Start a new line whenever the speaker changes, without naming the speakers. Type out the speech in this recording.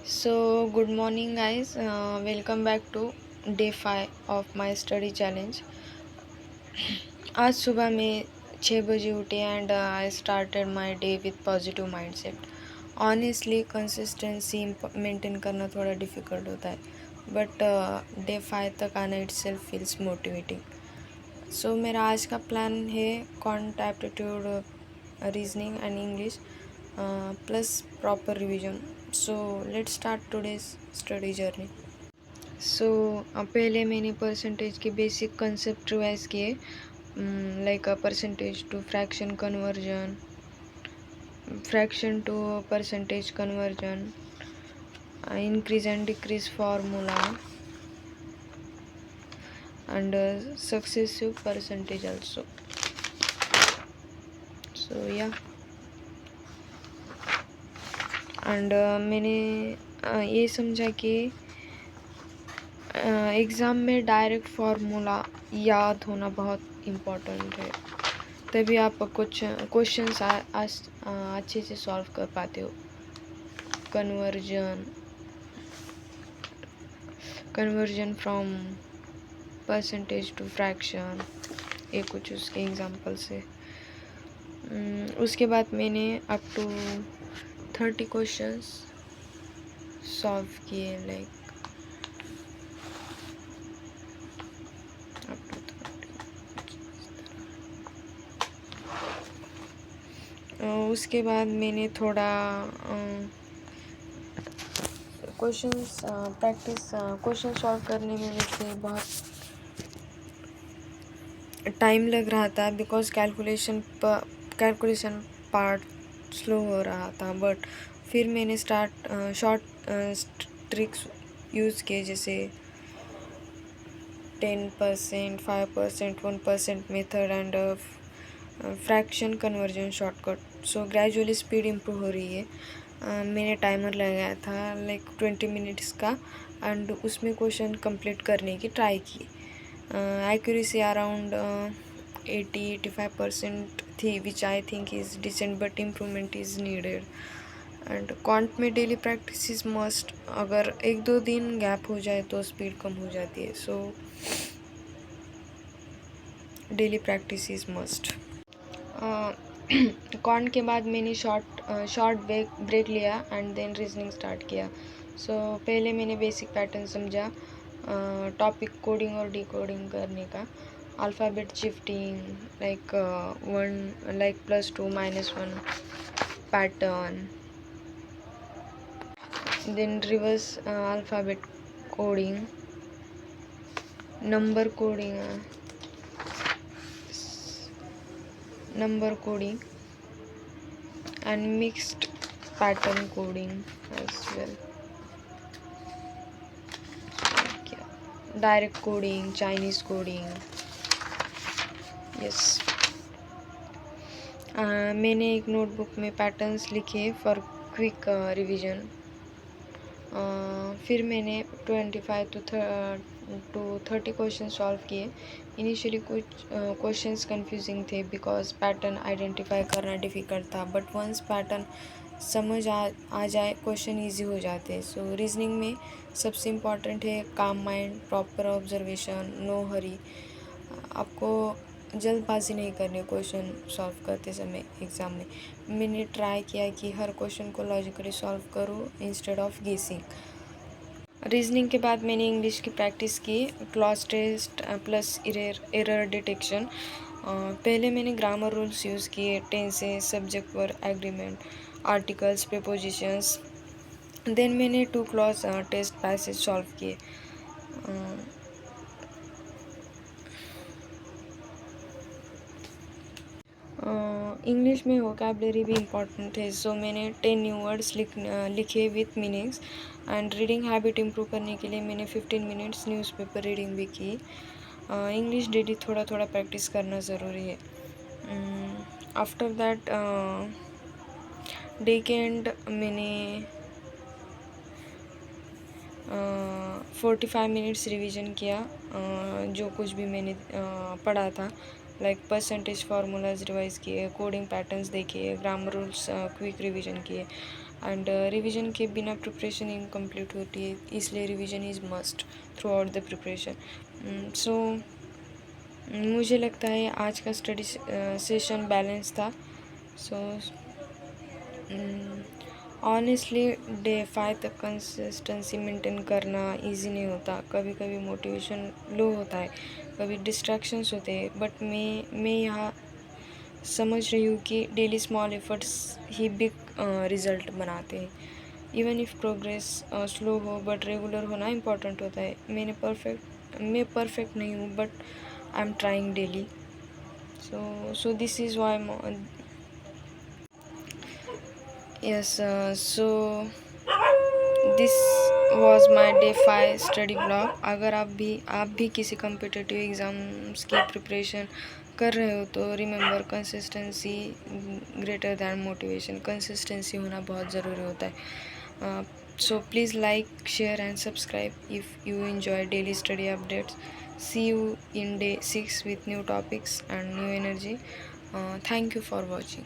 So, good morning, guys. Welcome back to day 5 of my study challenge. आज सुबह मैं 6 बजे उठी and I started my day with positive mindset. Honestly consistency maintain करना थोड़ा difficult होता है, बट डे 5 तक आना itself feels motivating. So मेरा आज का प्लान है quant aptitude, reasoning and English plus proper revision. So let's start today's study journey. So पहले मैंने परसेंटेज के बेसिक कंसेप्ट रिवाइज किए, like percentage to fraction conversion, fraction to percentage conversion, increase and decrease formula, and successive percentage also. So yeah, and मैंने ये समझा कि exam में direct formula याद होना बहुत इम्पोर्टेंट है, तभी आप कुछ क्वेश्चंस अच्छे से सॉल्व कर पाते हो. Conversion from percentage to fraction, ये कुछ उसके एग्जांपल्स है. उसके बाद मैंने अप टू 30 क्वेश्चंस सॉल्व किए, लाइक अप टू 30. उसके बाद मैंने थोड़ा क्वेश्चन सॉल्व करने में मुझे बहुत टाइम लग रहा था, बिकॉज कैलकुलेशन पार्ट स्लो हो रहा था. बट फिर मैंने शॉर्ट ट्रिक्स यूज़ किए, जैसे 10%, 5%, 1% method and fraction conversion shortcut. So gradually speed improve हो रही है. मैंने टाइमर लगाया था लाइक 20 मिनट्स का, एंड उसमें क्वेश्चन कंप्लीट करने की ट्राई की. एक्यूरेसी अराउंड 80-85% थी, which I think is decent, but improvement is needed. And quant में डेली प्रैक्टिस इज़ मस्ट. अगर 1-2 दिन गैप हो जाए तो स्पीड कम हो जाती है. So daily practice is must. Quant के बाद मैंने शॉर्ट ब्रेक लिया एंड देन रीजनिंग स्टार्ट किया. सो पहले मैंने बेसिक पैटर्न समझा, टॉपिक कोडिंग और डिकोडिंग करने का, alphabet shifting, like 1 like +2 -1 pattern, then reverse alphabet coding, number coding and mixed pattern coding as well. Direct coding, Chinese coding. Yes. मैंने एक notebook में पैटर्न्स लिखे फॉर क्विक रिवीजन. फिर मैंने 25 to 30 क्वेश्चन सॉल्व किए. Initially कुछ questions confusing थे, because pattern identify करना डिफ़िकल्ट था, बट वंस पैटर्न समझ आ जाए क्वेश्चन इजी हो जाते हैं. सो रीजनिंग में सबसे इम्पॉर्टेंट है calm mind, proper observation, no hurry. आपको जल्दबाजी नहीं करनी क्वेश्चन सॉल्व करते समय एग्ज़ाम में. मैंने ट्राई किया कि हर क्वेश्चन को लॉजिकली सॉल्व करूँ इंस्टेड ऑफ गेसिंग. रीजनिंग के बाद मैंने इंग्लिश की प्रैक्टिस की, cloze test plus error detection. पहले मैंने ग्रामर रूल्स यूज़ किए, tenses, subject verb agreement, articles, prepositions. Then मैंने 2 क्लॉज टेस्ट पैसेज सॉल्व किए. इंग्लिश में वोकैबलरी भी इम्पॉर्टेंट है. सो मैंने 10 न्यू वर्ड्स लिखे with meanings. And reading habit improve करने के लिए मैंने 15 मिनट्स न्यूज़पेपर रीडिंग भी की. इंग्लिश डेली थोड़ा थोड़ा प्रैक्टिस करना ज़रूरी है. आफ्टर दैट डे के एंड मैंने 45 मिनट्स रिवीजन किया, जो कुछ भी मैंने पढ़ा था, लाइक परसेंटेज फार्मूलाज रिवाइज किए, कोडिंग पैटर्न्स देखिए, ग्रामर रूल्स क्विक रिवीजन किए. एंड रिवीजन के बिना प्रिपरेशन इनकम्प्लीट होती है, इसलिए revision is must throughout the preparation. So मुझे लगता है आज का स्टडी सेशन बैलेंस था। सो ऑनेस्टली डे 5 तक कंसिस्टेंसी मेंटेन करना इजी नहीं होता। कभी कभी मोटिवेशन लो होता है, कभी डिस्ट्रैक्शंस होते हैं, बट मैं यहाँ समझ रही हूँ कि डेली स्मॉल एफर्ट्स ही बिग रिजल्ट बनाते हैं। इवन इफ़ प्रोग्रेस स्लो हो, बट रेगुलर होना इम्पोर्टेंट होता है। मैं परफेक्ट नहीं हूँ, but I am trying daily. So this is why yes so this was my day 5 study blog. अगर आप भी किसी कम्पिटिटिव एग्ज़ाम्स की प्रिपरेशन कर रहे हो तो remember consistency greater than motivation. Consistency होना बहुत ज़रूरी होता है। So please like, share and subscribe if you enjoy daily study updates. See you in day 6 with new topics and new energy. Thank you for watching.